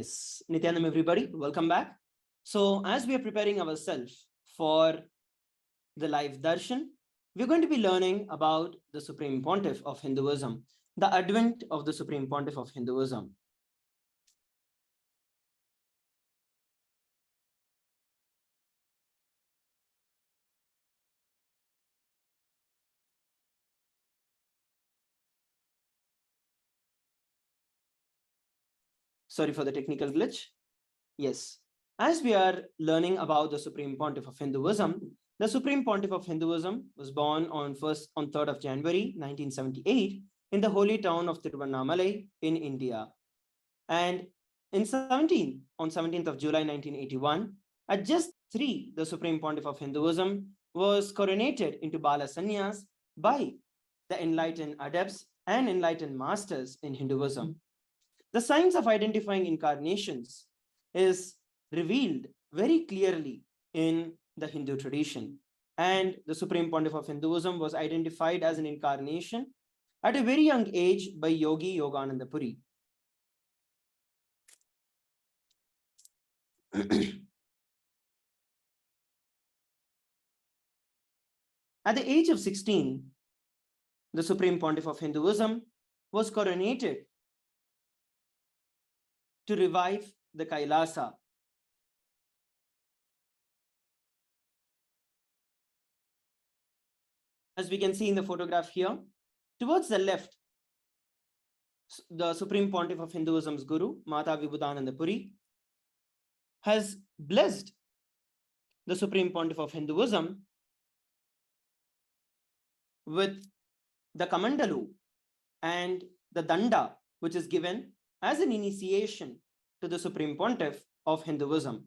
Yes, Nithyananda, everybody, welcome back. So, as we are preparing ourselves for the live Darshan, we're going to be learning about the Supreme Pontiff of Hinduism, the advent of the Supreme Pontiff of Hinduism. Sorry for the technical glitch. Yes, as we are learning about the Supreme Pontiff of Hinduism, the Supreme Pontiff of Hinduism was born on 3rd of January 1978 in the holy town of Tiruvannamalai in India. And on 17th of July 1981, at just 3, the Supreme Pontiff of Hinduism was coronated into Bala Sannyas by the enlightened adepts and enlightened masters in Hinduism. The science of identifying incarnations is revealed very clearly in the Hindu tradition. And the Supreme Pontiff of Hinduism was identified as an incarnation at a very young age by Yogi Yogananda Puri. At the age of 16, the Supreme Pontiff of Hinduism was coronated to revive the Kailasa. As we can see in the photograph here, towards the left, the Supreme Pontiff of Hinduism's Guru, Mata Vibhudananda Puri, has blessed the Supreme Pontiff of Hinduism with the Kamandalu and the Danda, which is given as an initiation to the Supreme Pontiff of Hinduism.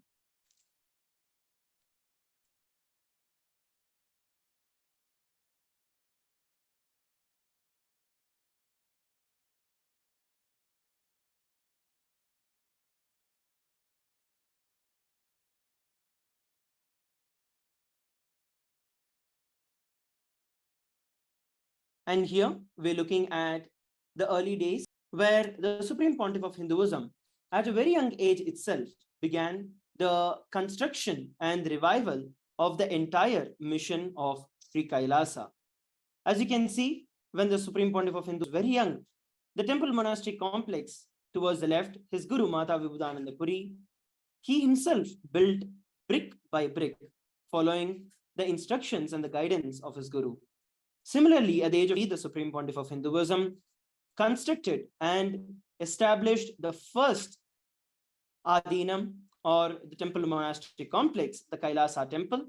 And here we're looking at the early days where the Supreme Pontiff of Hinduism, at a very young age itself, began the construction and revival of the entire mission of Sri Kailasa. As you can see, when the Supreme Pontiff of Hinduism was very young, the temple monastic complex towards the left, his Guru Mata Vibhudananda Puri, he himself built brick by brick, following the instructions and the guidance of his Guru. Similarly, at the age of 8, the Supreme Pontiff of Hinduism constructed and established the first Adinam, or the temple monastic complex, the Kailasa temple,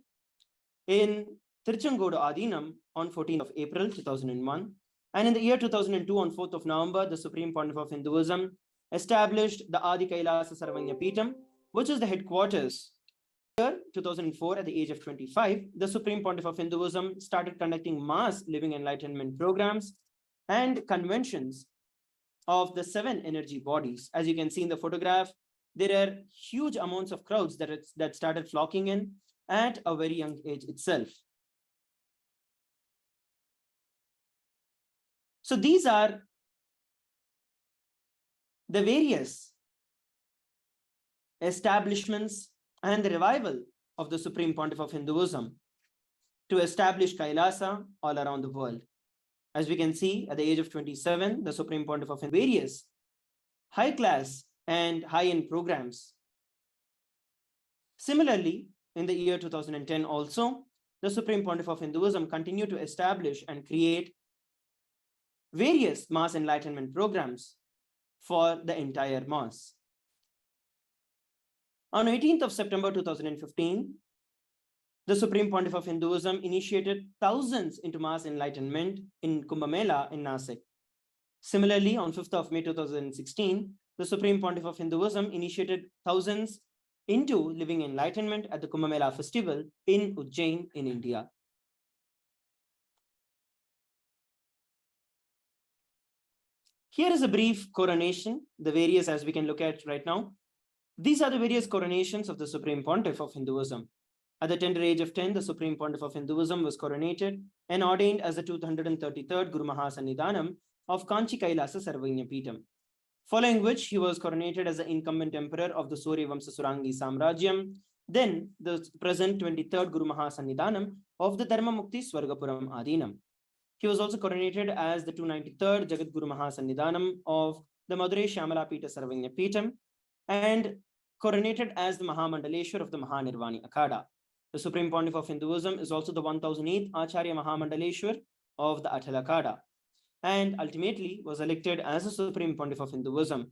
in Tiruchengodu Adinam on 14th of April 2001. And in the year 2002, on 4th of November, the Supreme Pontiff of Hinduism established the Adi Kailasa Sarvanya Peetham, which is the headquarters. Year 2004, at the age of 25, the Supreme Pontiff of Hinduism started conducting mass living enlightenment programs and conventions of the 7 energy bodies. As you can see in the photograph, there are huge amounts of crowds that started flocking in at a very young age itself. So these are the various establishments and the revival of the Supreme Pontiff of Hinduism to establish Kailasa all around the world. As we can see, at the age of 27, the Supreme Pontiff of various high-class and high-end programs. Similarly, in the year 2010 also, the Supreme Pontiff of Hinduism continued to establish and create various mass enlightenment programs for the entire mass. On 18th of September 2015, the Supreme Pontiff of Hinduism initiated thousands into mass enlightenment in Kumbh Mela in Nasik. Similarly, on 5th of May 2016, the Supreme Pontiff of Hinduism initiated thousands into living enlightenment at the Kumbh Mela festival in Ujjain in India. Here is a brief coronation, the various as we can look at right now. These are the various coronations of the Supreme Pontiff of Hinduism. At the tender age of 10, the Supreme Pontiff of Hinduism was coronated and ordained as the 233rd Guru Mahasadashiva of Kanchi Kailasa Sarvanya Peetham. following which he was coronated as the incumbent emperor of the Suryavamsa Surangi Samrajyam, then the present 23rd Guru Mahasannidhanam of the Dharmamukti Swargapuram Adinam. He was also coronated as the 293rd Jagat Guru Mahasannidhanam of the Madurai Shyamala Pita Sarvanya Pitam and coronated as the Mahamandaleshwar of the Mahanirvani Akhada. The Supreme Pontiff of Hinduism is also the 1008th Acharya Mahamandaleshwar of the Atal Akhada, and ultimately was elected as the Supreme Pontiff of Hinduism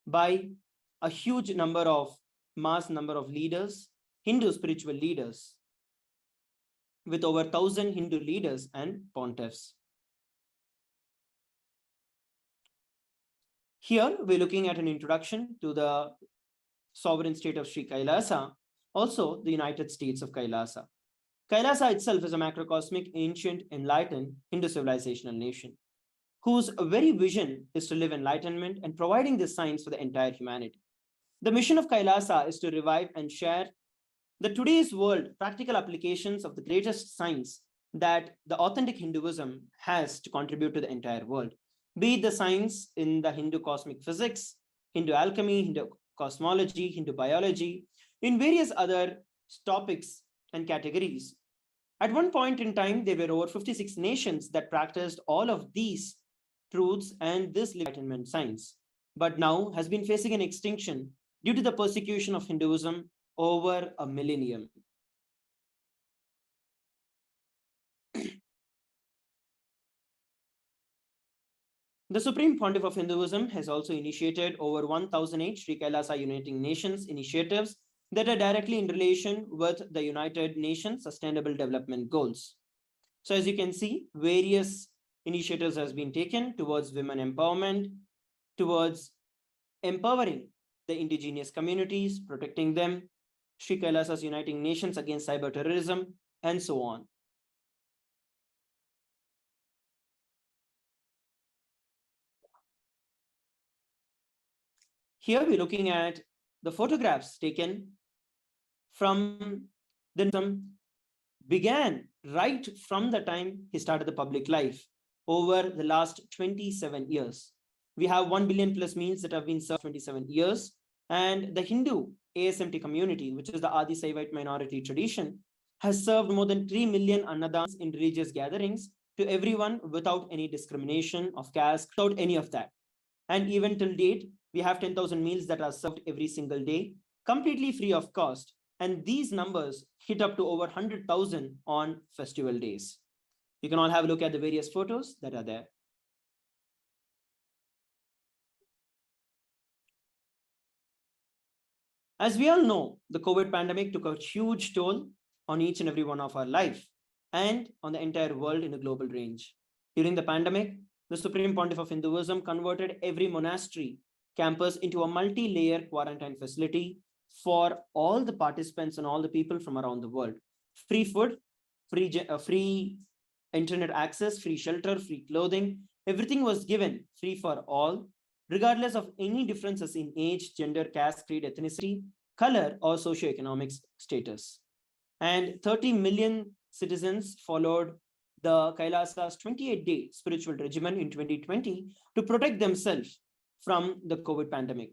by a huge mass number of leaders, Hindu spiritual leaders, with over 1,000 Hindu leaders and pontiffs. Here, we're looking at an introduction to the sovereign state of Sri Kailasa, also the United States of Kailasa. Kailasa itself is a macrocosmic, ancient, enlightened Hindu civilizational nation, whose very vision is to live enlightenment and providing this science for the entire humanity. The mission of Kailasa is to revive and share the today's world practical applications of the greatest science that the authentic Hinduism has to contribute to the entire world, be it the science in the Hindu cosmic physics, Hindu alchemy, Hindu cosmology, Hindu biology, in various other topics and categories. At one point in time, there were over 56 nations that practiced all of these truths and this enlightenment science, but now has been facing an extinction due to the persecution of Hinduism over a millennium. The Supreme Pontiff of Hinduism has also initiated over 1008 Sri Kailasa Uniting Nations initiatives that are directly in relation with the United Nations Sustainable Development Goals. So as you can see, various initiatives has been taken towards women empowerment, towards empowering the indigenous communities, protecting them, Sri Kailasa's Uniting Nations against cyber terrorism, and so on. Here we're looking at the photographs taken from the began right from the time he started the public life over the last 27 years. We have 1 billion plus meals that have been served 27 years, and the Hindu ASMT community, which is the Adi Saivite minority tradition, has served more than 3 million annadans in religious gatherings to everyone without any discrimination of caste, without any of that. And even till date, we have 10,000 meals that are served every single day, completely free of cost. And these numbers hit up to over 100,000 on festival days. You can all have a look at the various photos that are there. As we all know, the COVID pandemic took a huge toll on each and every one of our life and on the entire world in a global range. During the pandemic, the Supreme Pontiff of Hinduism converted every monastery campus into a multi-layer quarantine facility for all the participants and all the people from around the world. Free food, free internet access, free shelter, free clothing, everything was given free for all, regardless of any differences in age, gender, caste, creed, ethnicity, color, or socioeconomic status. And 30 million citizens followed the Kailasa's 28-day spiritual regimen in 2020 to protect themselves from the COVID pandemic.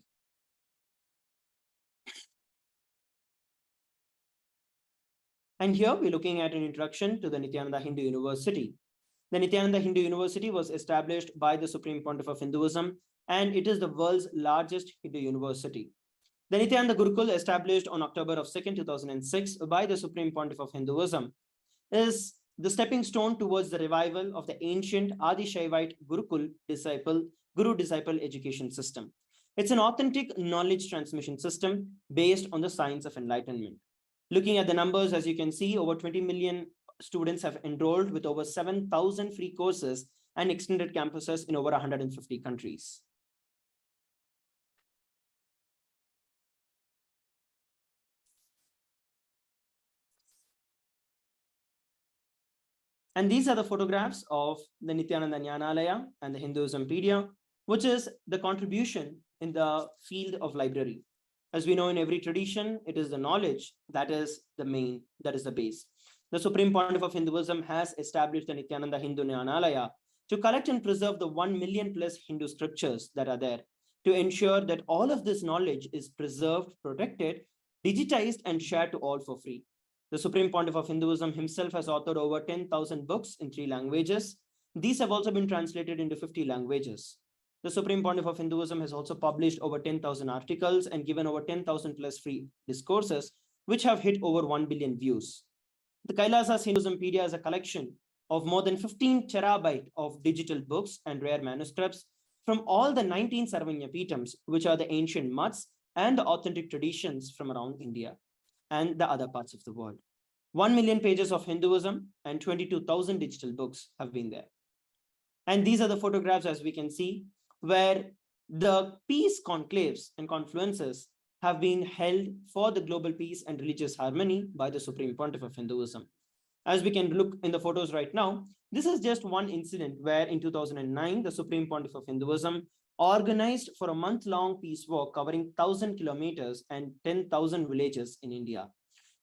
And here we're looking at an introduction to the Nithyananda Hindu University. The Nithyananda Hindu University was established by the Supreme Pontiff of Hinduism, and it is the world's largest Hindu university. The Nithyananda Gurukul, established on October of 2nd, 2006 by the Supreme Pontiff of Hinduism, is the stepping stone towards the revival of the ancient Adi Shaivite Gurukul Guru-disciple education system. It's an authentic knowledge transmission system based on the science of enlightenment. Looking at the numbers, as you can see, over 20 million students have enrolled with over 7,000 free courses and extended campuses in over 150 countries. And these are the photographs of the Nithyananda Jnanalaya and the Hinduismpedia, which is the contribution in the field of library. As we know, in every tradition, it is the knowledge that is the main, that is the base. The Supreme Pontiff of Hinduism has established the Nithyananda Hindu Jnanalaya to collect and preserve the 1 million plus Hindu scriptures that are there. to ensure that all of this knowledge is preserved, protected, digitized, and shared to all for free. The Supreme Pontiff of Hinduism himself has authored over 10,000 books in 3 languages. These have also been translated into 50 languages. The Supreme Pontiff of Hinduism has also published over 10,000 articles and given over 10,000 plus free discourses, which have hit over 1 billion views. The Kailasas Hinduismpedia is a collection of more than 15 terabyte of digital books and rare manuscripts from all the 19 Sarvanya Pitams, which are the ancient muds and the authentic traditions from around India and the other parts of the world. 1 million pages of Hinduism and 22,000 digital books have been there. And these are the photographs, as we can see, where the peace conclaves and confluences have been held for the global peace and religious harmony by the Supreme Pontiff of Hinduism. As we can look in the photos right now, this is just one incident where in 2009, the Supreme Pontiff of Hinduism organized for a month-long peace walk covering 1,000 kilometers and 10,000 villages in India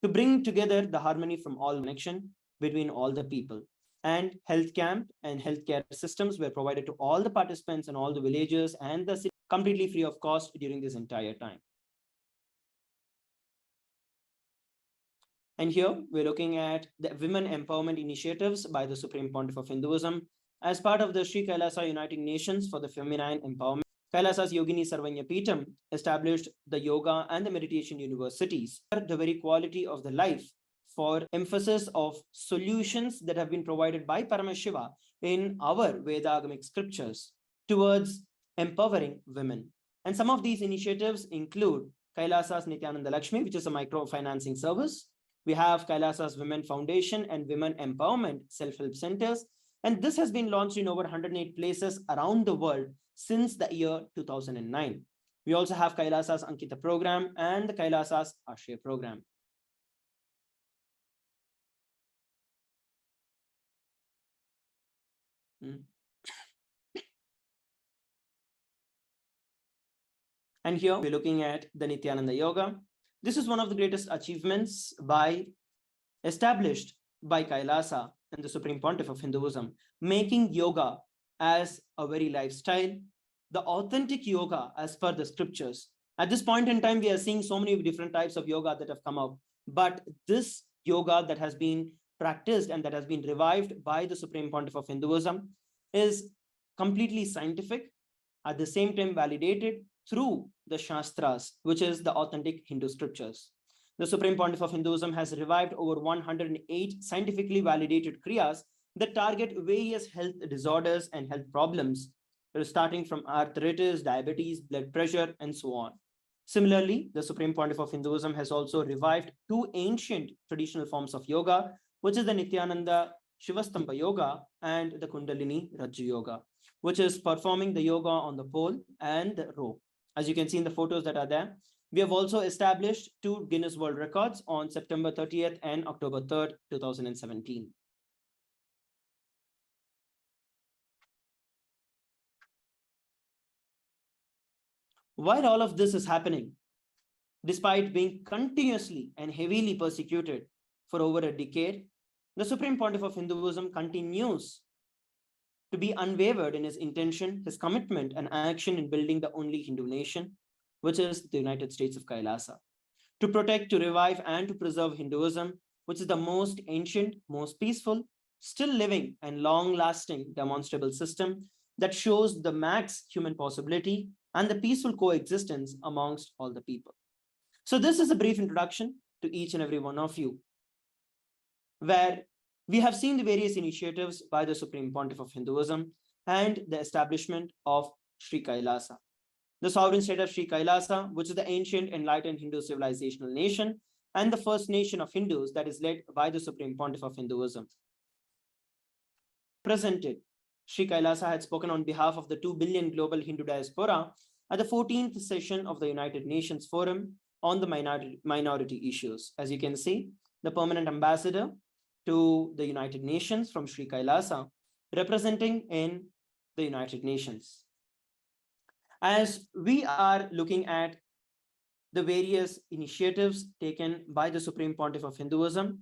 to bring together the harmony from all connection between all the people. And health camp and healthcare systems were provided to all the participants in all the villages and the city completely free of cost during this entire time. And here we're looking at the women empowerment initiatives by the Supreme Pontiff of Hinduism as part of the Sri Kailasa Uniting Nations for the Feminine Empowerment. Kailasas Yogini Sarvanya Peetam established the yoga and the meditation universities, the very quality of the life for emphasis of solutions that have been provided by Paramashiva in our Vedagamic scriptures towards empowering women. And some of these initiatives include Kailasas Nithyananda Lakshmi, which is a microfinancing service. We have Kailasas Women Foundation and Women Empowerment Self-Help Centers. And this has been launched in over 108 places around the world since the year 2009. We also have Kailasas Ankita program and the Kailasas Ashray program. And here we're looking at the Nithyananda Yoga. This is one of the greatest achievements established by Kailasa and the Supreme Pontiff of Hinduism, making yoga as a very lifestyle, the authentic yoga as per the scriptures. At this point in time, we are seeing so many different types of yoga that have come out, but this yoga that has been practiced and that has been revived by the Supreme Pontiff of Hinduism is completely scientific, at the same time validated through the Shastras, which is the authentic Hindu scriptures. The Supreme Pontiff of Hinduism has revived over 108 scientifically validated kriyas that target various health disorders and health problems, starting from arthritis, diabetes, blood pressure, and so on. Similarly, the Supreme Pontiff of Hinduism has also revived two ancient traditional forms of yoga, which is the Nithyananda Shivastamba Yoga and the Kundalini Rajju Yoga, which is performing the yoga on the pole and the rope. As you can see in the photos that are there, we have also established 2 Guinness World Records on September 30th and October 3rd, 2017. While all of this is happening, despite being continuously and heavily persecuted for over a decade, the Supreme Pontiff of Hinduism continues to be unwavered in his intention, his commitment, and action in building the only Hindu nation, which is the United States of Kailasa, to protect, to revive, and to preserve Hinduism, which is the most ancient, most peaceful, still living, and long-lasting demonstrable system that shows the max human possibility and the peaceful coexistence amongst all the people. So this is a brief introduction to each and every one of you, where we have seen the various initiatives by the Supreme Pontiff of Hinduism and the establishment of Sri Kailasa, the sovereign state of Sri Kailasa, which is the ancient enlightened Hindu civilizational nation and the first nation of Hindus that is led by the Supreme Pontiff of Hinduism. Presented, Sri Kailasa had spoken on behalf of the 2 billion global Hindu diaspora at the 14th session of the United Nations Forum on the minority issues. As you can see, the permanent ambassador to the United Nations from Sri Kailasa, representing in the United Nations. As we are looking at the various initiatives taken by the Supreme Pontiff of Hinduism,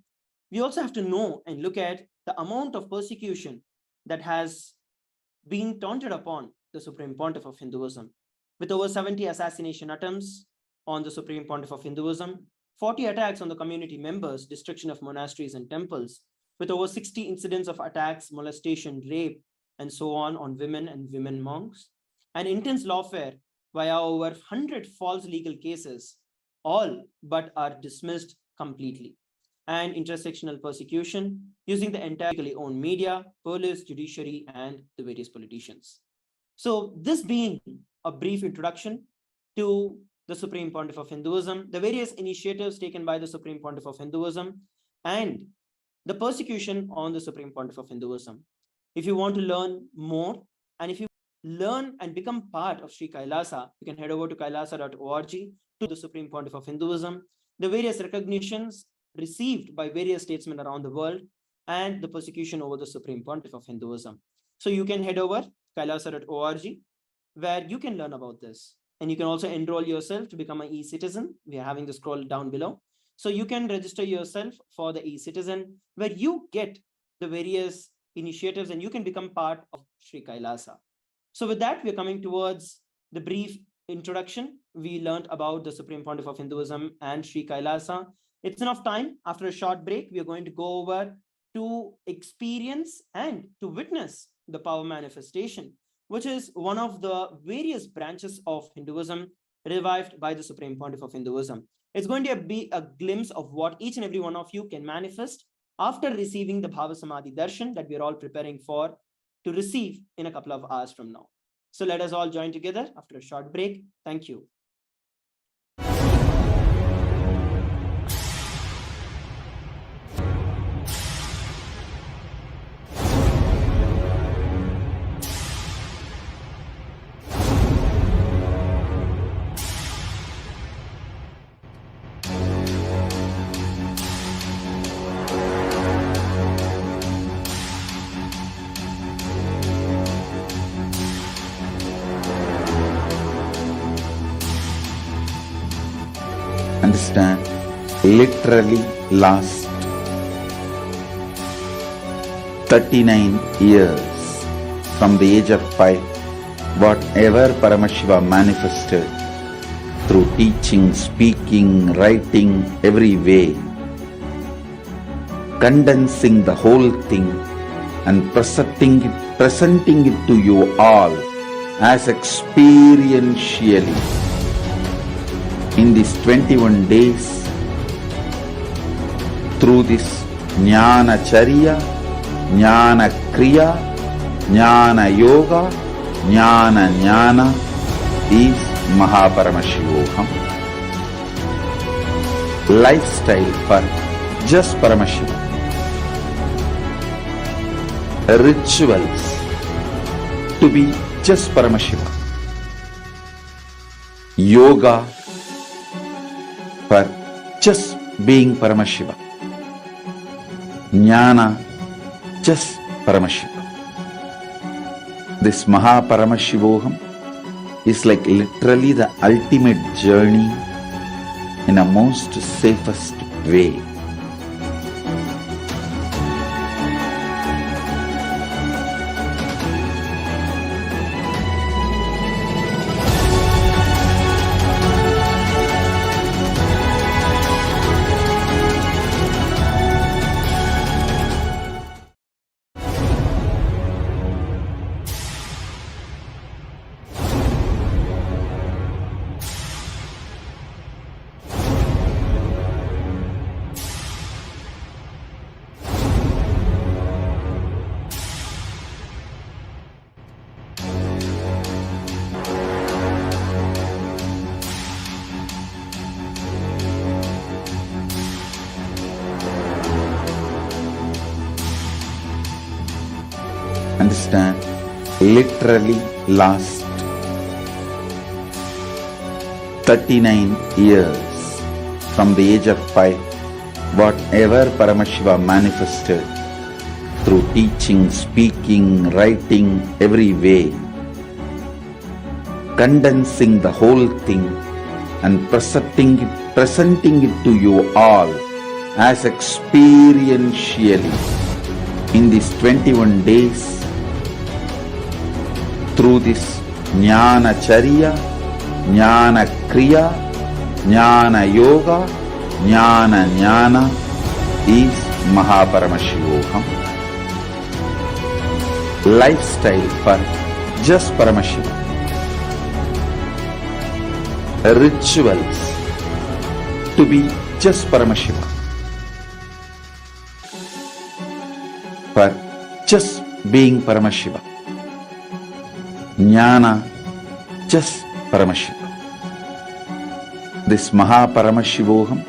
we also have to know and look at the amount of persecution that has been taunted upon the Supreme Pontiff of Hinduism. with over 70 assassination attempts on the Supreme Pontiff of Hinduism, 40 attacks on the community members, destruction of monasteries and temples, with over 60 incidents of attacks, molestation, rape, and so on women and women monks, and intense lawfare via over 100 false legal cases, all but are dismissed completely, and intersectional persecution using the entirely owned media, police, judiciary, and the various politicians. So this being a brief introduction to the Supreme Pontiff of Hinduism, the various initiatives taken by the Supreme Pontiff of Hinduism, and the persecution on the Supreme Pontiff of Hinduism. If you want to learn more, and if you learn and become part of Sri Kailasa, you can head over to kailasa.org to the Supreme Pontiff of Hinduism, the various recognitions received by various statesmen around the world, and the persecution over the Supreme Pontiff of Hinduism. So you can head over kailasa.org where you can learn about this. And you can also enroll yourself to become an e-citizen. We are having the scroll down below. So you can register yourself for the e-citizen where you get the various initiatives and you can become part of Sri Kailasa. So with that, we're coming towards the brief introduction. We learned about the Supreme Pontiff of Hinduism and Sri Kailasa. It's enough time. After a short break, we are going to go over to experience and to witness the power manifestation, which is one of the various branches of Hinduism revived by the Supreme Pontiff of Hinduism. It's going to be a glimpse of what each and every one of you can manifest after receiving the Bhava Samadhi Darshan that we're all preparing for to receive in a couple of hours from now. So let us all join together after a short break. Thank you. Understand, literally last 39 years from the age of 5, whatever Paramashiva manifested through teaching, speaking, writing, every way, condensing the whole thing and presenting it to you all as experientially in these 21 days through this Jnana Charya, Jnana Kriya, Jnana Yoga, Jnana is Mahaparamashivoham. Lifestyle for just Paramashiva. Rituals to be just Paramashiva. Yoga for just being Paramashiva. Jnana, just Paramashiva. This Mahaparamashivoham is like literally the ultimate journey in a most safest way. Understand, literally last 39 years from the age of 5, whatever Paramashiva manifested through teaching, speaking, writing, every way, condensing the whole thing and presenting it to you all as experientially in these 21 days through this Jnana Charya, Jnana Kriya, Jnana Yoga, Jnana Jnana is Mahaparamashivoham. Lifestyle for just Paramashiva. Rituals to be just Paramashiva. For just being Paramashiva. Jnana, just Paramashiva. This Mahaparamashivoham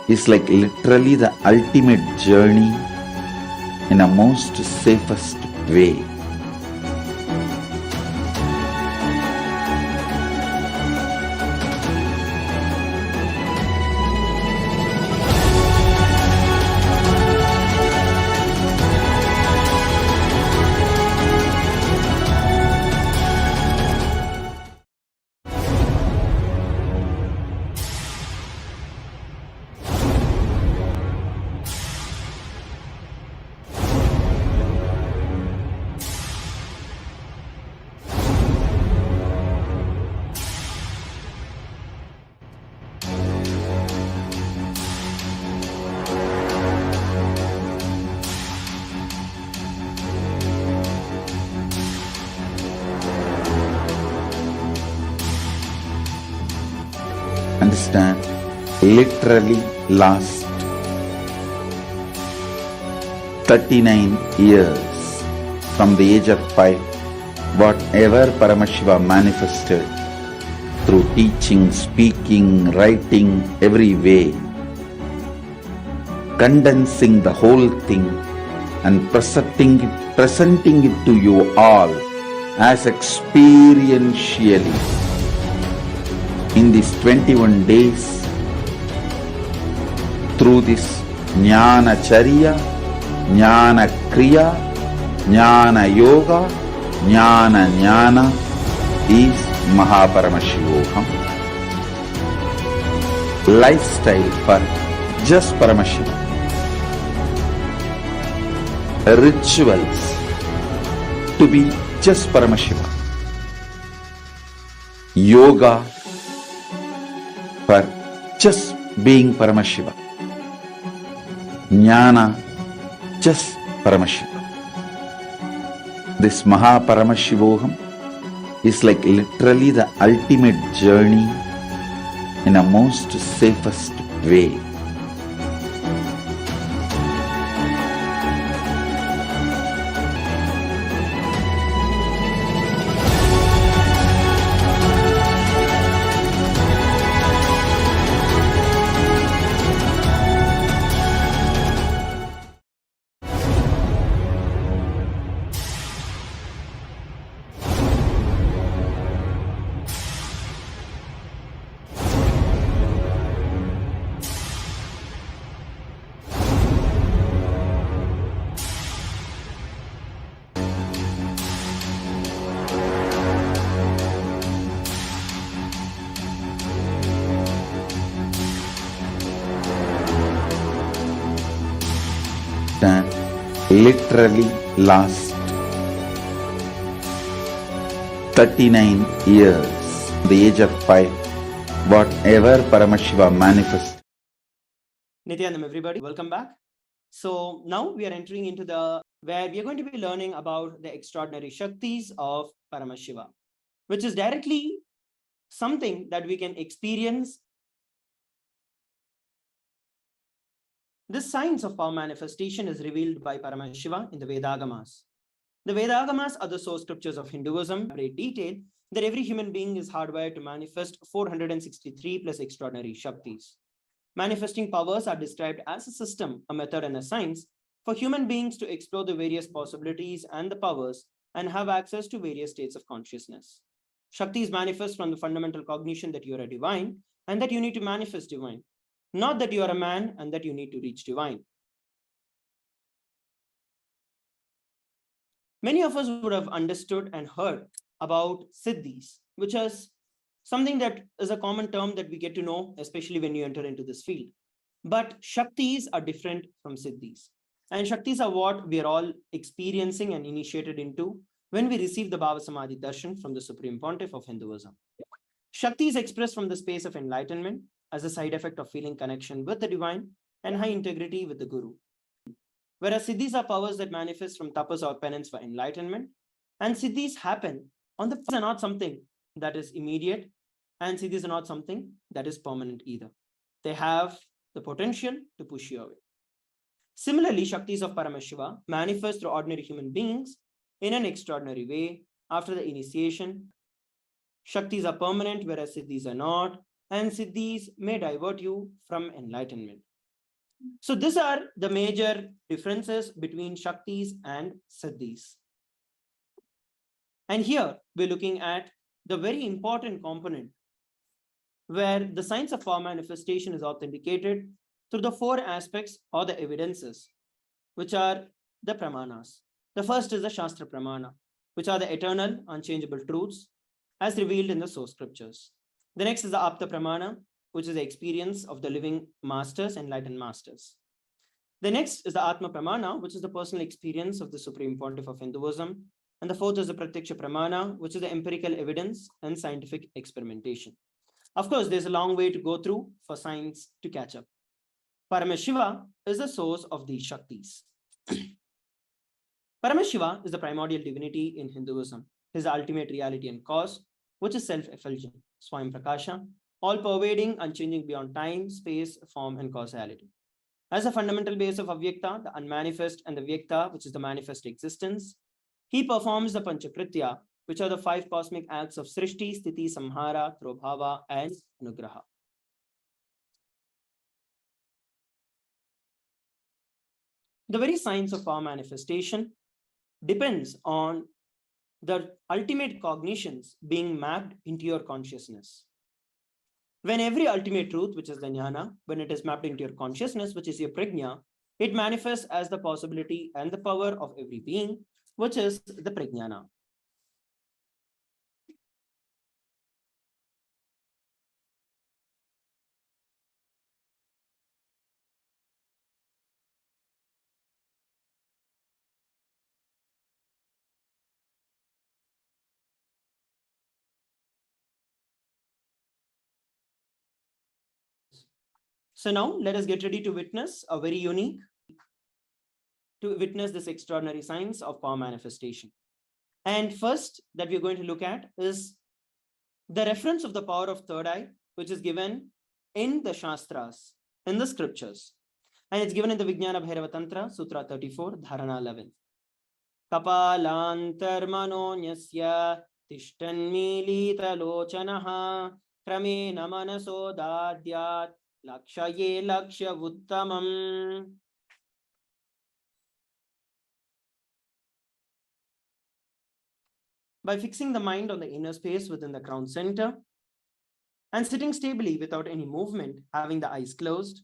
is like literally the ultimate journey in a most safest way. Understand, literally last 39 years from the age of 5, whatever Paramashiva manifested through teaching, speaking, writing, every way, condensing the whole thing and presenting it to you all as experientially in these 21 days through this Jnana Charya, Jnana Kriya, Jnana Yoga, Jnana Jnana is Mahaparamashivoham. Lifestyle for just Paramashiva. Rituals to be just Paramashiva. Yoga for just being Paramashiva. Jnana, just Paramashiva. This Mahaparamashivoham is like literally the ultimate journey in a most safest way. Literally last 39 years, the age of 5, whatever Paramashiva manifests. Nithyananda, everybody, welcome back. So now we are entering into where we are going to be learning about the extraordinary Shaktis of Paramashiva, which is directly something that we can experience. This science of power manifestation is revealed by Paramashiva in the Vedagamas. The Vedagamas are the source scriptures of Hinduism in great detail that every human being is hardwired to manifest 463 plus extraordinary Shaktis. Manifesting powers are described as a system, a method, and a science for human beings to explore the various possibilities and the powers and have access to various states of consciousness. Shaktis manifest from the fundamental cognition that you are a divine and that you need to manifest divine. Not that you are a man and that you need to reach divine. Many of us would have understood and heard about Siddhis, which is something that is a common term that we get to know, especially when you enter into this field. But Shaktis are different from Siddhis. And Shaktis are what we are all experiencing and initiated into when we receive the Bhava Samadhi Darshan from the Supreme Pontiff of Hinduism. Shakti is expressed from the space of enlightenment as a side effect of feeling connection with the divine and high integrity with the Guru. Whereas Siddhis are powers that manifest from tapas or penance for enlightenment. And Siddhis happen on the are not something that is immediate, and Siddhis are not something that is permanent either. They have the potential to push you away. Similarly, Shaktis of Paramashiva manifest through ordinary human beings in an extraordinary way after the initiation. Shaktis are permanent, whereas Siddhis are not, and Siddhis may divert you from enlightenment. So these are the major differences between Shaktis and Siddhis. And here we're looking at the very important component where the science of power manifestation is authenticated through the four aspects or the evidences, which are the pramanas. The first is the Shastra Pramana, which are the eternal, unchangeable truths as revealed in the source scriptures. The next is the Apta Pramana, which is the experience of the living masters, enlightened masters. The next is the Atma Pramana, which is the personal experience of the Supreme Pontiff of Hinduism. And the fourth is the Pratyaksha Pramana, which is the empirical evidence and scientific experimentation. Of course, there's a long way to go through for science to catch up. Paramashiva is the source of these Shaktis. Paramashiva is the primordial divinity in Hinduism. He is the ultimate reality and cause, which is self-effulgent, Swayam Prakasha, all-pervading, unchanging beyond time, space, form, and causality. As a fundamental base of Avyakta, the unmanifest, and the Vyakta, which is the manifest existence, he performs the Panchakritya, which are the 5 cosmic acts of Srishti, Sthiti, Samhara, Bhava, and Anugraha. The very science of power manifestation depends on the ultimate cognitions being mapped into your consciousness. When every ultimate truth, which is the jnana, when it is mapped into your consciousness, which is your prajna, it manifests as the possibility and the power of every being, which is the prajnana. So now let us get ready to witness a very unique, to witness this extraordinary science of power manifestation. And first that we're going to look at is the reference of the power of third eye, which is given in the Shastras, in the scriptures. And it's given in the Vijnana Bhairava Tantra, Sutra 34, Dharana 11. Kapalantarmanonyasya tishtanmilita lochanaha kramena manaso dadyat lakshaye lakshya uttamam. By fixing the mind on the inner space within the crown center and sitting stably without any movement, having the eyes closed,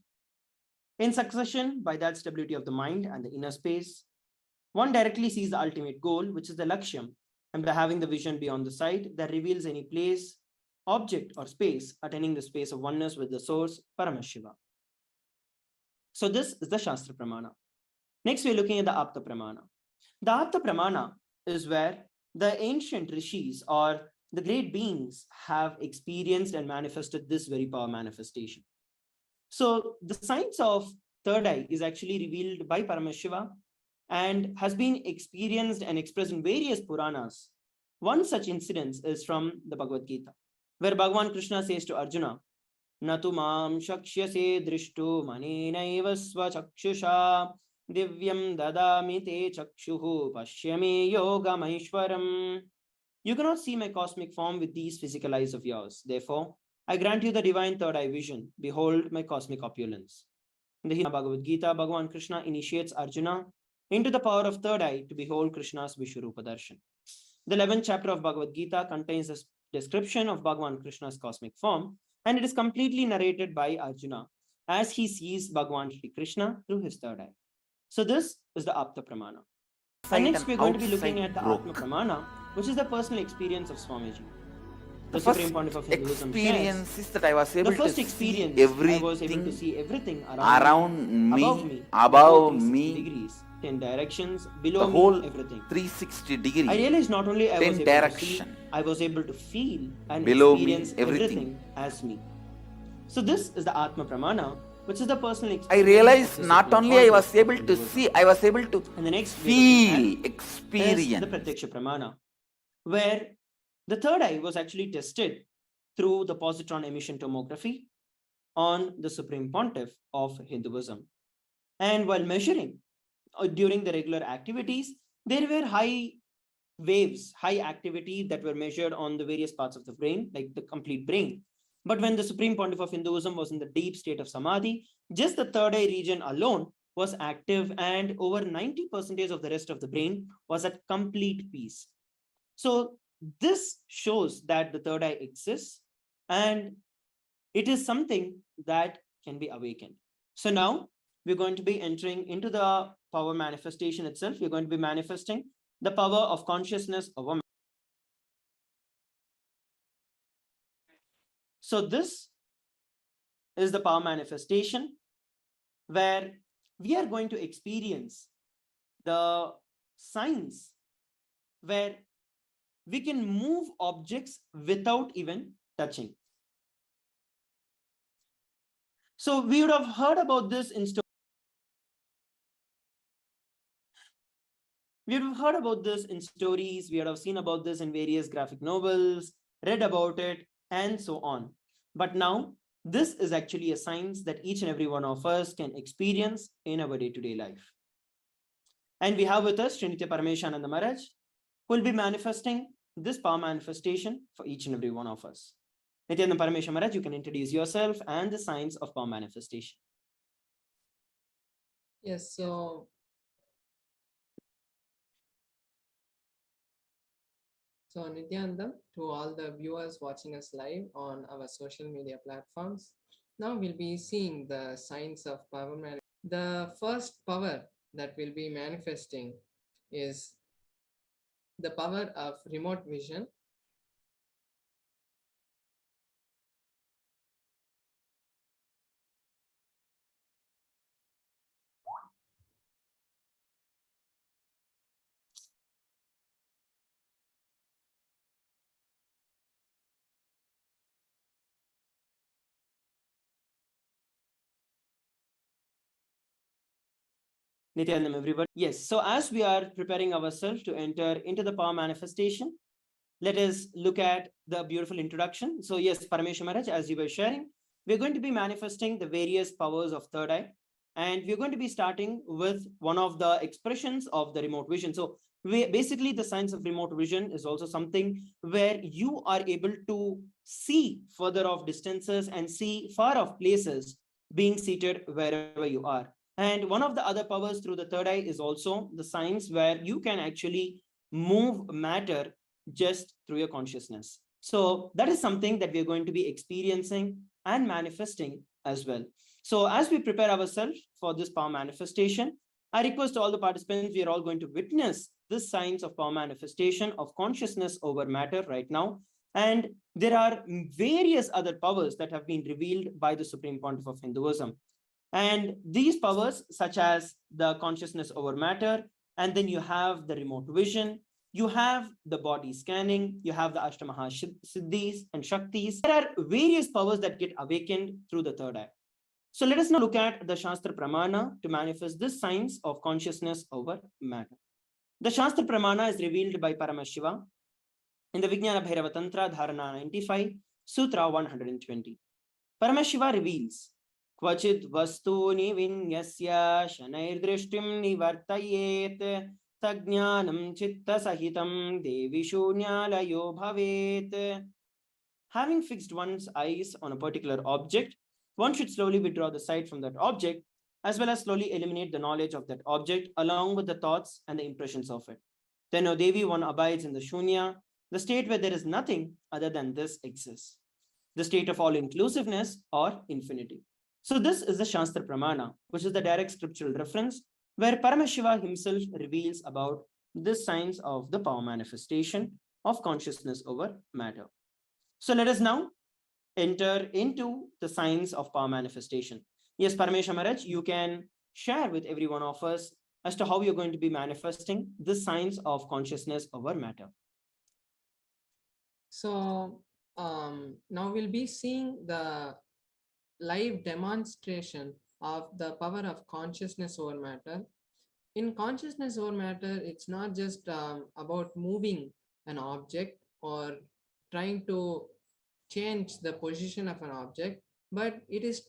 in succession by that stability of the mind and the inner space, one directly sees the ultimate goal, which is the lakshyam, and by having the vision beyond the sight that reveals any place, object, or space attaining the space of oneness with the source, Paramashiva. So this is the Shastra Pramana. Next, we're looking at the Apta Pramana. The Apta Pramana is where the ancient rishis or the great beings have experienced and manifested this very power manifestation. So the science of third eye is actually revealed by Paramashiva and has been experienced and expressed in various Puranas. One such incident is from the Bhagavad Gita, where Bhagavan Krishna says to Arjuna, Natu mam shakshyase drishtu manenaiva svachakshisha divyam dadami te chakshuhu pashyame yoga maheshwaram. You cannot see my cosmic form with these physical eyes of yours. Therefore, I grant you the divine third eye vision. Behold my cosmic opulence. In the Bhagavad Gita, Bhagavan Krishna initiates Arjuna into the power of third eye to behold Krishna's Vishwarupa Darshan. The 11th chapter of Bhagavad Gita contains a description of Bhagavan Krishna's cosmic form, and it is completely narrated by Arjuna as he sees Bhagavan Shri Krishna through his third eye. So this is the Apta Pramana. And next we're going to be looking at the Atma Pramana, which is the personal experience of Swamiji. The Supreme Pontiff of Hinduism experience shares, is that I was able the first to experience see everything I was able to see everything around me, above above me, me, 60 me, degrees, 10 directions, below The me, whole everything. 360 degree, I realized not only I 10 was able to see, direction, I was able to feel and below me, experience everything. as me. So this is the Atma Pramana, which is the personal I experience realized of the not Supreme only I Pontiff was of able to Hinduism. see, I was able to And the next we're looking at feel, is the experience. Pratyaksha Pramana, where the third eye was actually tested through the positron emission tomography on the Supreme Pontiff of Hinduism. And while measuring during the regular activities, there were high waves, high activity that were measured on the various parts of the brain, like the complete brain. But when the Supreme Pontiff of Hinduism was in the deep state of Samadhi, just the third eye region alone was active, and over 90% of the rest of the brain was at complete peace. So this shows that the third eye exists and it is something that can be awakened. So now we're going to be entering into the power manifestation itself. We're going to be manifesting the power of consciousness over. So this is the power manifestation where we are going to experience the signs where we can move objects without even touching. So we would have heard about this in we would have heard about this in stories, we would have seen about this in various graphic novels, read about it, and so on. But now, this is actually a science that each and every one of us can experience in our day-to-day life. And we have with us Srinitya Parameshananda Maharaj, who will be manifesting this power manifestation for each and every one of us. Nithyananda Parameshananda Maharaj, you can introduce yourself and the science of power manifestation. Yes, so Nithyananda, to all the viewers watching us live on our social media platforms, now we'll be seeing the signs of power manifestation. The first power that we'll be manifesting is the power of remote vision. Nithyanandam, everybody. Yes, so as we are preparing ourselves to enter into the power manifestation, let us look at the beautiful introduction. So yes, Parameshwar Maharaj, as you were sharing, we're going to be manifesting the various powers of third eye. And we're going to be starting with one of the expressions of the remote vision. So basically the science of remote vision is also something where you are able to see further off distances and see far off places being seated wherever you are. And one of the other powers through the third eye is also the science where you can actually move matter just through your consciousness. So that is something that we're going to be experiencing and manifesting as well. So as we prepare ourselves for this power manifestation, I request all the participants, we are all going to witness this science of power manifestation of consciousness over matter right now. And there are various other powers that have been revealed by the Supreme Pontiff of Hinduism. And these powers, such as the consciousness over matter, and then you have the remote vision, you have the body scanning, you have the Ashtamahasiddhis and Shaktis. There are various powers that get awakened through the third eye. So let us now look at the Shastra Pramana to manifest this science of consciousness over matter. The Shastra Pramana is revealed by Paramashiva in the Vijnana Bhairava Tantra Dharana 95, Sutra 120. Paramashiva reveals क्वचिद् वस्तूनि विन्यस्य शनैर्दृष्टिं निवर्तयेत् तज्ज्ञानं चित्तसहितं देवि शून्यालयो भवेत्. Having fixed one's eyes on a particular object, one should slowly withdraw the sight from that object, as well as slowly eliminate the knowledge of that object along with the thoughts and the impressions of it. Then, O Devi, one abides in the shunya, the state where there is nothing other than this exists, the state of all inclusiveness or infinity. So this is the Shastra Pramana, which is the direct scriptural reference where Paramashiva himself reveals about this science of the power manifestation of consciousness over matter. So let us now enter into the science of power manifestation. Yes, Parameshwar Maharaj, you can share with every one of us as to how you're going to be manifesting this science of consciousness over matter. So now we'll be seeing the live demonstration of the power of consciousness over matter. In consciousness over matter, it's not just about moving an object or trying to change the position of an object, but it is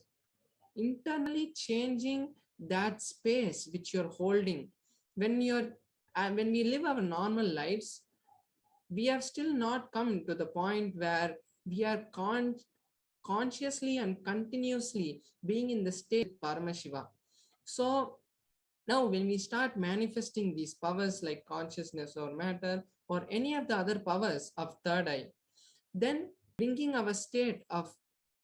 internally changing that space which you're holding. When we live our normal lives, we have still not come to the point where we are consciously and continuously being in the state Paramashiva. So now when we start manifesting these powers like consciousness or matter or any of the other powers of third eye, then bringing our state of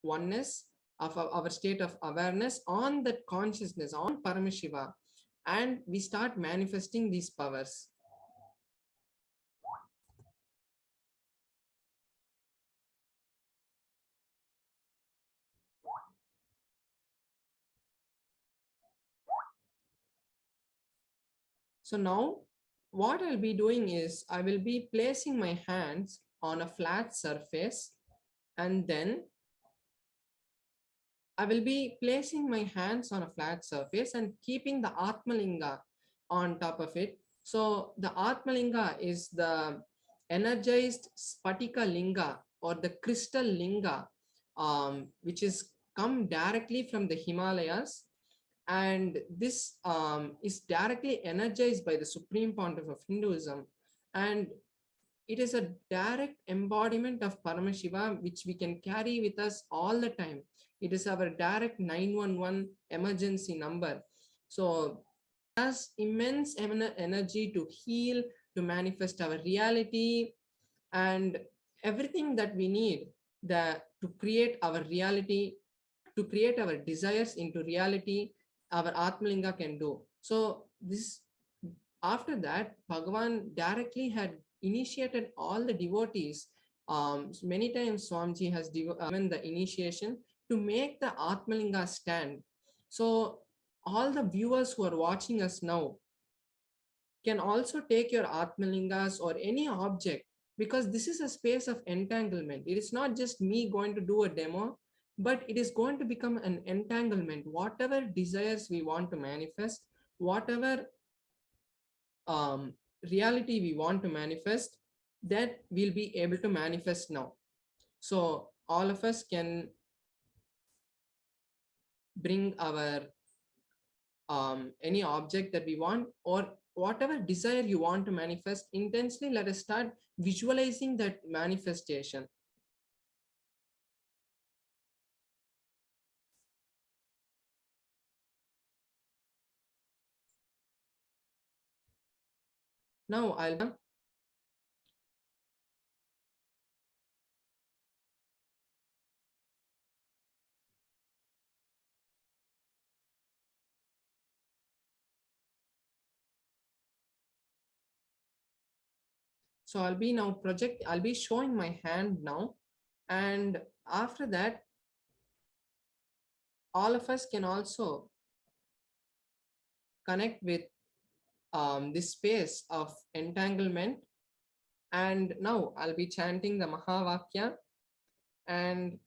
oneness, of our state of awareness on that consciousness, on Paramashiva, and we start manifesting these powers. So now what I'll be doing is I will be placing my hands on a flat surface, and then I will be placing my hands on a flat surface and keeping the Atmalinga on top of it. So the Atmalinga is the energized Spatika Linga or the crystal Linga, which is come directly from the Himalayas. And this is directly energized by the Supreme Pontiff of Hinduism. And it is a direct embodiment of Paramashiva, which we can carry with us all the time. It is our direct 911 emergency number. So it has immense energy to heal, to manifest our reality, and everything that we need to create our reality, to create our desires into reality, our Atmalinga can do. So this, after that, Bhagavan directly had initiated all the devotees. Many times Swamiji has given the initiation to make the Atmalinga stand. So all the viewers who are watching us now can also take your Atmalingas or any object, because this is a space of entanglement. It is not just me going to do a demo, but it is going to become an entanglement. Whatever desires we want to manifest, whatever reality we want to manifest, that we'll be able to manifest now. So all of us can bring our any object that we want, or whatever desire you want to manifest intensely. Let us start visualizing that manifestation. Now I'll be showing my hand now, and after that all of us can also connect with this space of entanglement. And now I'll be chanting the Mahavakya, and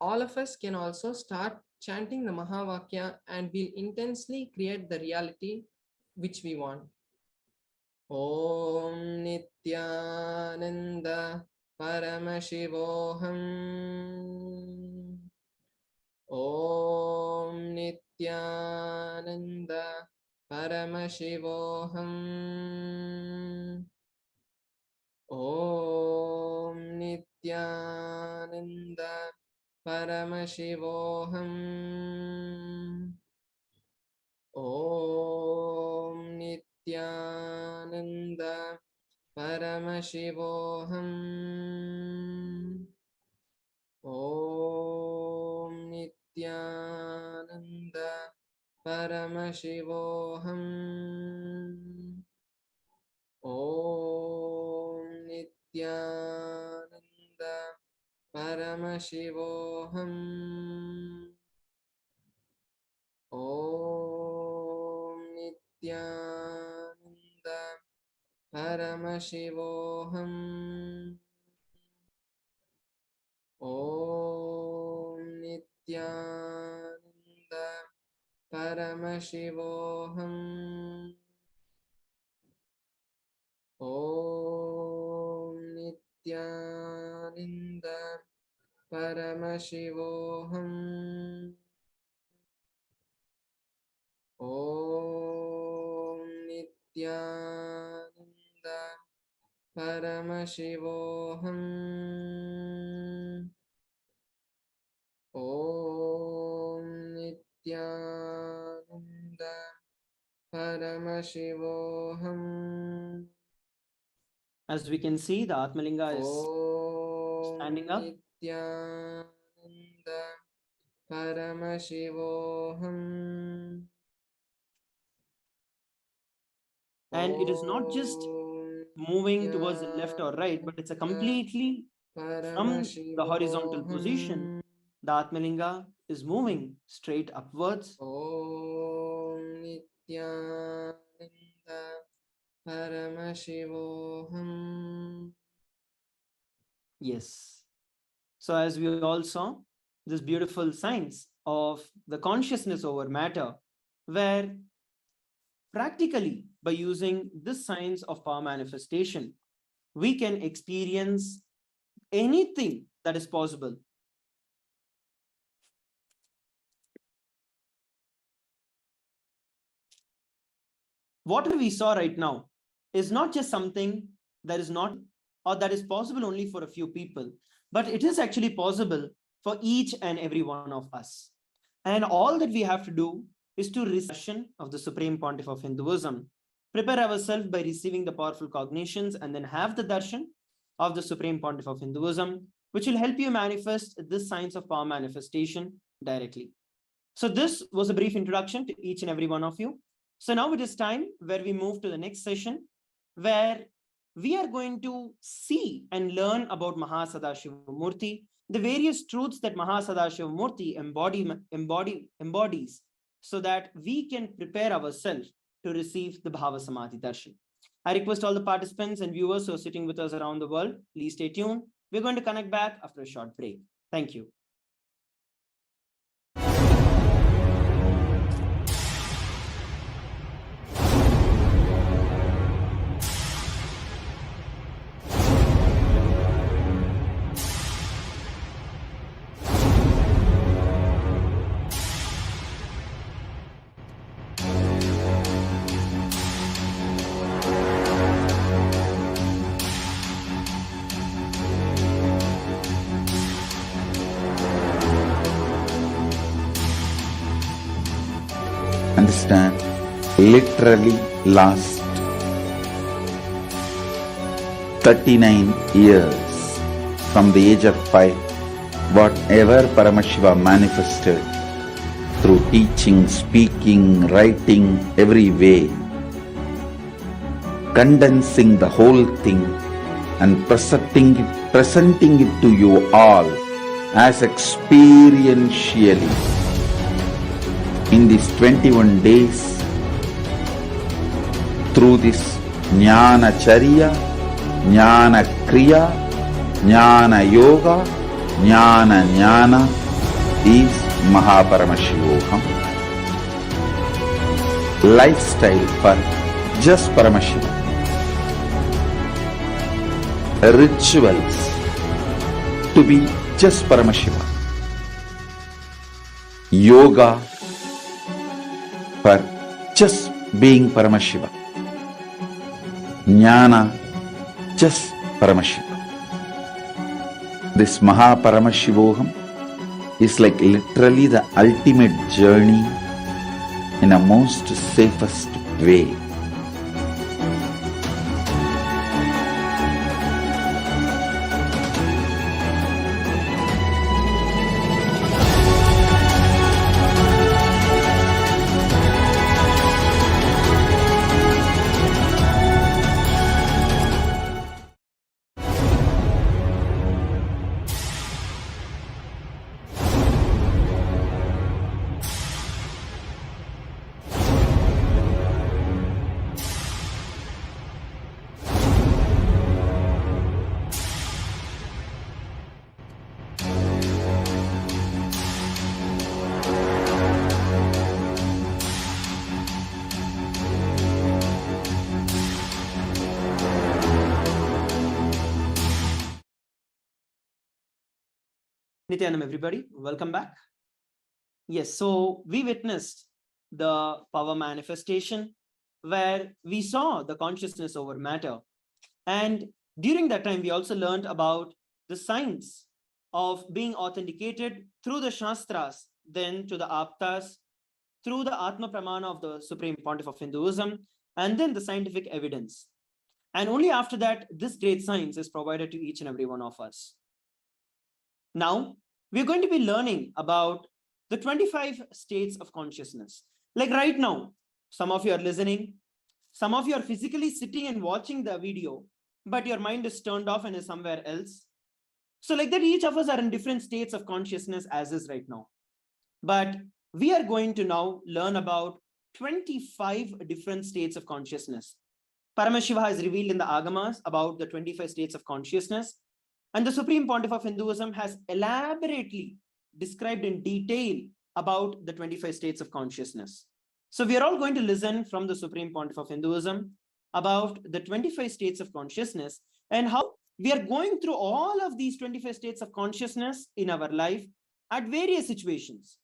all of us can also start chanting the Mahavakya, and we'll intensely create the reality which we want. Om Nithyananda Paramashivoham. Om Nithyananda Paramashivoham. Om Nithyananda Paramashivoham. Om Nithyananda Paramashivoham. Om Nithyananda Paramashivoham. Om Nithyananda Paramashivoham. Om Nithyananda Paramashivoham. Om Nithyananda Paramashivoham. Om Nithyananda Paramashivoham. Om Nithyananda Paramashivoham. Om Nithyananda Paramashivoham. As we can see, the Atmalinga is Om standing up. Nithyananda Paramashivoham. And it is not just moving towards the left or right, but it's a completely from the horizontal position. The Atmalinga is moving straight upwards. Om Nithyananda Paramashivoham. Yes. So, as we all saw, this beautiful science of the consciousness over matter, where practically by using this science of power manifestation, we can experience anything that is possible. Whatever we saw right now is not just something that is not or that is possible only for a few people, but it is actually possible for each and every one of us. And all that we have to do is to receive of the Supreme Pontiff of Hinduism, prepare ourselves by receiving the powerful cognitions, and then have the darshan of the Supreme Pontiff of Hinduism, which will help you manifest this science of power manifestation directly. So this was a brief introduction to each and every one of you. So now it is time where we move to the next session, where we are going to see and learn about Mahasadashiva Murthy, the various truths that Mahasadashiva Murthy embodies, so that we can prepare ourselves to receive the Bhava Samadhi Darshan. I request all the participants and viewers who are sitting with us around the world, please stay tuned. We're going to connect back after a short break. Thank you. Understand, literally last 39 years from the age of 5, whatever Paramashiva manifested through teaching, speaking, writing, every way, condensing the whole thing and presenting it to you all as experientially in these 21 days through this Jnana Charya, Jnana Kriya, Jnana Yoga, Jnana is Mahaparamashivoham. Lifestyle for just Paramashiva. Rituals to be just Paramashiva. Yoga for just being Paramashiva. Jnana, just Paramashiva. This Mahaparamashivoham is like literally the ultimate journey in a most safest way. Nithyananda, everybody, welcome back. Yes, so we witnessed the power manifestation where we saw the consciousness over matter. And during that time, we also learned about the science of being authenticated through the Shastras, then to the Aptas, through the Atma Pramana of the Supreme Pontiff of Hinduism, and then the scientific evidence. And only after that, this great science is provided to each and every one of us. Now, we're going to be learning about the 25 states of consciousness. Like right now, some of you are listening, some of you are physically sitting and watching the video, but your mind is turned off and is somewhere else. So like that, each of us are in different states of consciousness as is right now. But we are going to now learn about 25 different states of consciousness. Paramashiva has revealed in the Agamas about the 25 states of consciousness. And the Supreme Pontiff of Hinduism has elaborately described in detail about the 25 states of consciousness. So we are all going to listen from the Supreme Pontiff of Hinduism about the 25 states of consciousness and how we are going through all of these 25 states of consciousness in our life at various situations,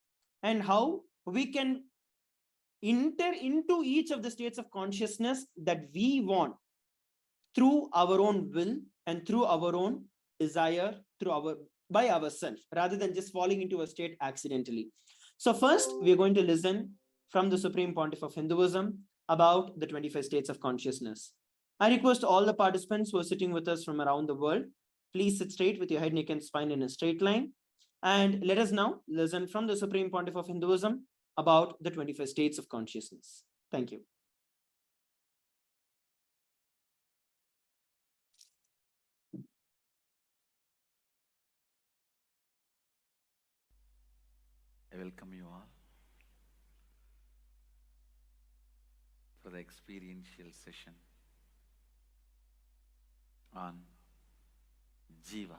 and how we can enter into each of the states of consciousness that we want through our own will and through our own desire, by ourselves, rather than just falling into a state accidentally. So first, we're going to listen from the Supreme Pontiff of Hinduism about the 25 states of consciousness. I request all the participants who are sitting with us from around the world, please sit straight with your head, neck, and spine in a straight line. And let us now listen from the Supreme Pontiff of Hinduism about the 25 states of consciousness. Thank you. I welcome you all for the experiential session on Jiva.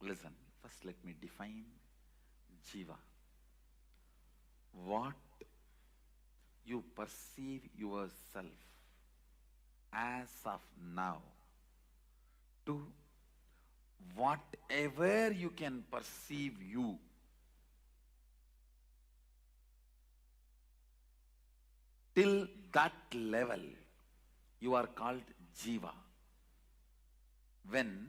Listen, first let me define Jiva. What you perceive yourself as of now to whatever you can perceive you. Till that level, you are called Jiva. When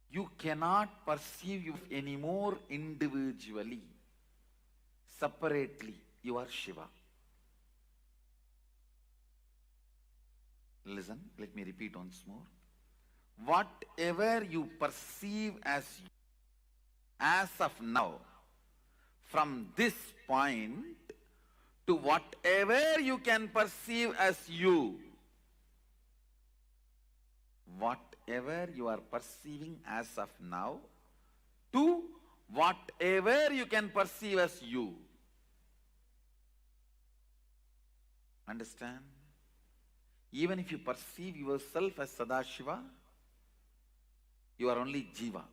you cannot perceive you anymore individually, separately, you are Shiva. Listen, let me repeat once more. Whatever you perceive as of now, from this point to whatever you can perceive as you, whatever you are perceiving as of now to whatever you can perceive as you. Understand? Even if you perceive yourself as Sadashiva, you are only Jiva.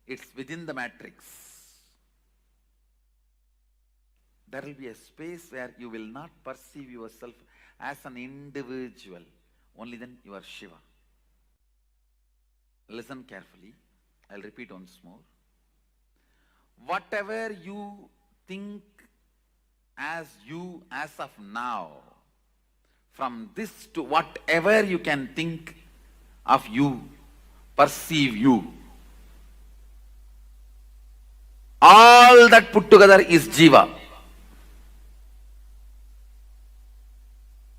It's within the matrix. There will be a space where you will not perceive yourself as an individual. Only then you are Shiva. Listen carefully. I'll repeat once more. Whatever you think as you as of now, from this to whatever you can think of you, perceive you, all that put together is Jiva.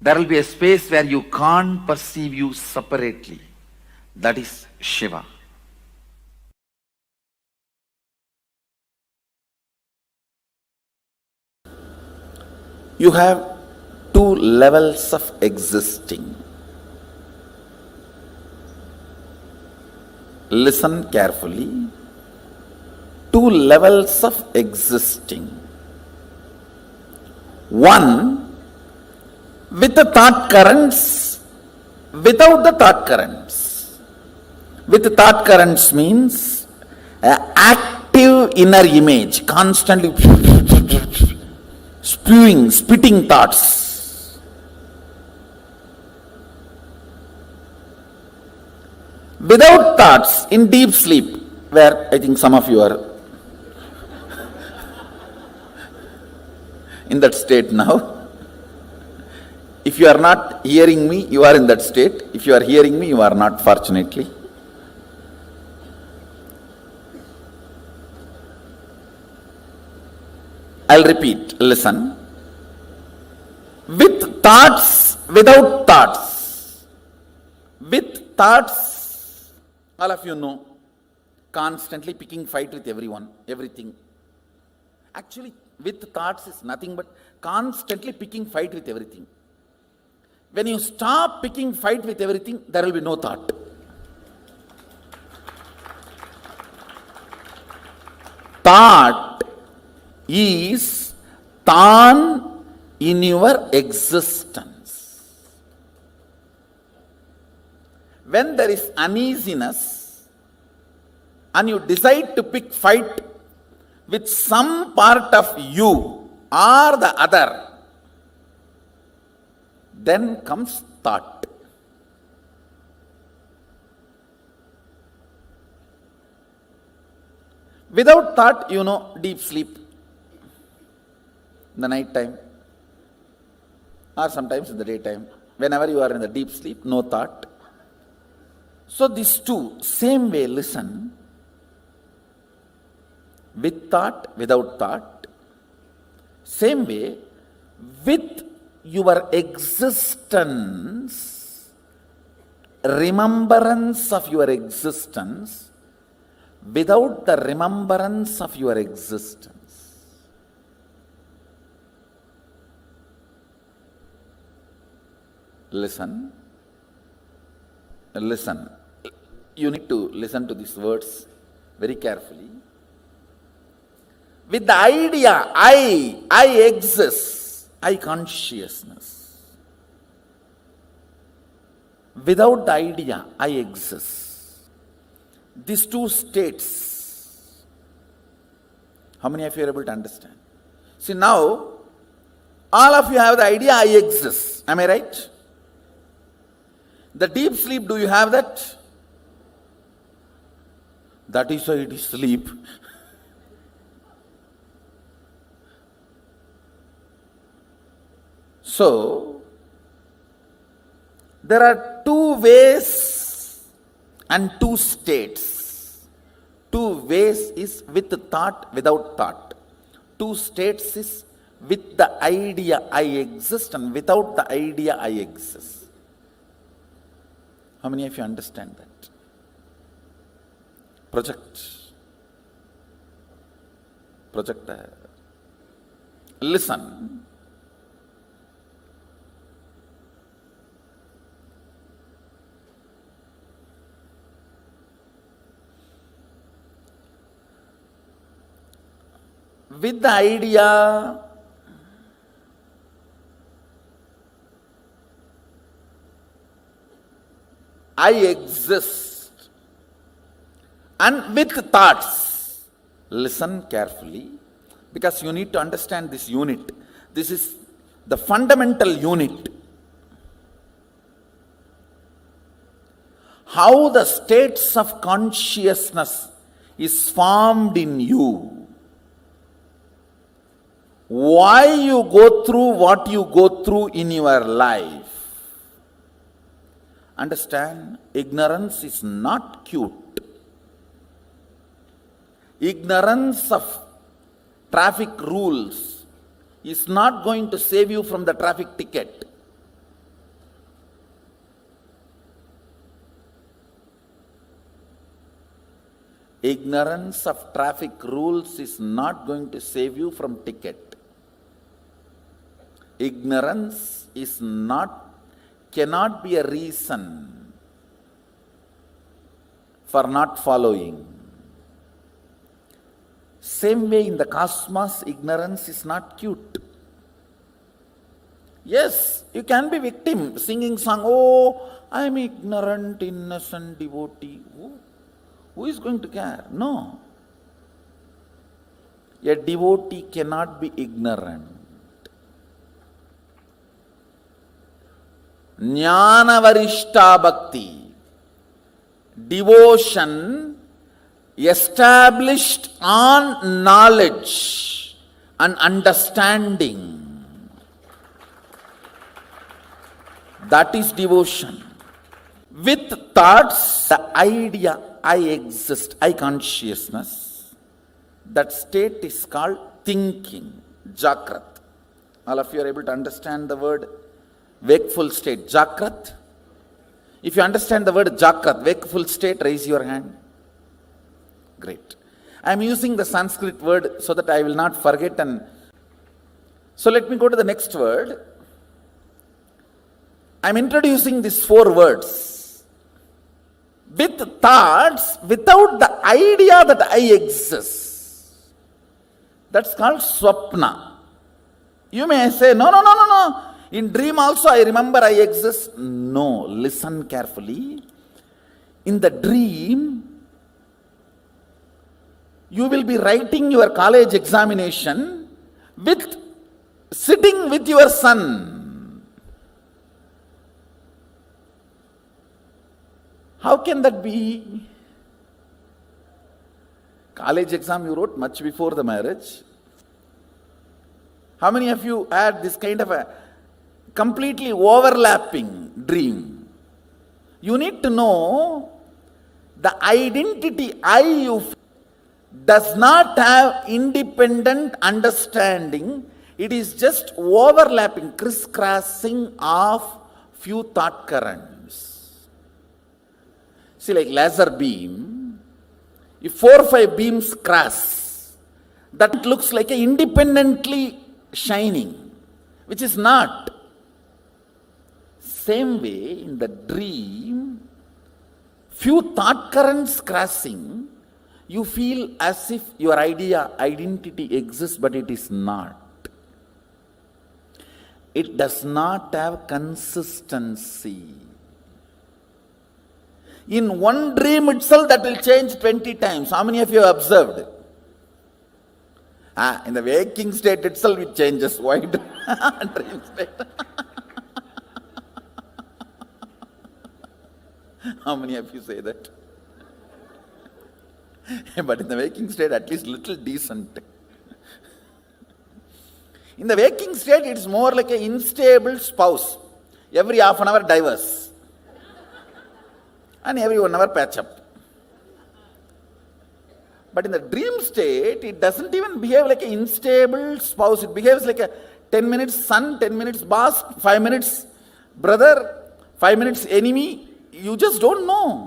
There will be a space where you can't perceive you separately. That is Shiva. You have two levels of existing. Listen carefully. Two levels of existing. One with the thought currents, without the thought currents. With the thought currents means an active inner image, constantly spitting thoughts. without thoughts, in deep sleep, where I think some of you are in that state now. If you are not hearing me, you are in that state. If you are hearing me, you are not, fortunately. I'll repeat, listen. With thoughts, without thoughts. With thoughts, all of you know, constantly picking fight with everyone, everything. Actually, with thoughts is nothing but constantly picking fight with everything. When you stop picking fight with everything, there will be no thought. Thought is tan in your existence. When there is uneasiness and you decide to pick fight with some part of you or the other, then comes thought. Without thought, you know, deep sleep, in the night time, or sometimes in the daytime. Whenever you are in the deep sleep, no thought. So these two, same way, listen. With thought, without thought. Same way, with your existence, remembrance of your existence, without the remembrance of your existence. Listen. Listen. You need to listen to these words very carefully. With the idea, I exist, I consciousness. Without the idea, I exist. These two states, how many of you are able to understand? See, now, all of you have the idea, I exist. Am I right? The deep sleep, do you have that? That is why it is sleep. So, there are two ways and two states. Two ways is with thought, without thought. Two states is with the idea I exist and without the idea I exist. How many of you understand that? Projector. Listen. With the idea, I exist, and with thoughts, listen carefully, because you need to understand this unit. This is the fundamental unit. How the states of consciousness is formed in you. Why you go through what you go through in your life. Understand, ignorance is not cute. Ignorance of traffic rules is not going to save you from the traffic ticket. Ignorance of traffic rules is not going to save you from ticket. Ignorance is cannot be a reason for not following. Same way in the cosmos, ignorance is not cute. Yes, you can be victim, singing song, oh, I am ignorant, innocent devotee. Who is going to care? No. A devotee cannot be ignorant. Jnana varishta bhakti. devotion established on knowledge and understanding. That is devotion. With thoughts, the idea, I exist, I consciousness, that state is called thinking, Jakrat. All of you are able to understand the word wakeful state, Jakrat? If you understand the word Jakrat, wakeful state, raise your hand. Great. I am using the Sanskrit word so that I will not forget. And so let me go to the next word. I am introducing these 4 words. With thoughts, without the idea that I exist. That's called swapna. You may say, no. In dream also I remember I exist. No, listen carefully. In the dream, you will be writing your college examination sitting with your son. How can that be? College exam you wrote much before the marriage. How many of you had this kind of a completely overlapping dream? You need to know the identity you does not have independent understanding. It is just overlapping, crisscrossing of few thought currents. See, like laser beam, if 4 or 5 beams cross, that looks like a independently shining, which is not. Same way, in the dream, few thought currents crossing, you feel as if your identity exists, but it is not. It does not have consistency. In one dream itself, that will change 20 times. How many of you have observed? In the waking state itself, it changes. Why do dream state? How many of you say that? But in the waking state, at least little decent. In the waking state, it's more like an unstable spouse. Every half an hour divorce. And every 1 hour patch up. But in the dream state, it doesn't even behave like an unstable spouse. It behaves like a 10 minutes son, 10 minutes boss, 5 minutes brother, 5 minutes enemy. You just don't know.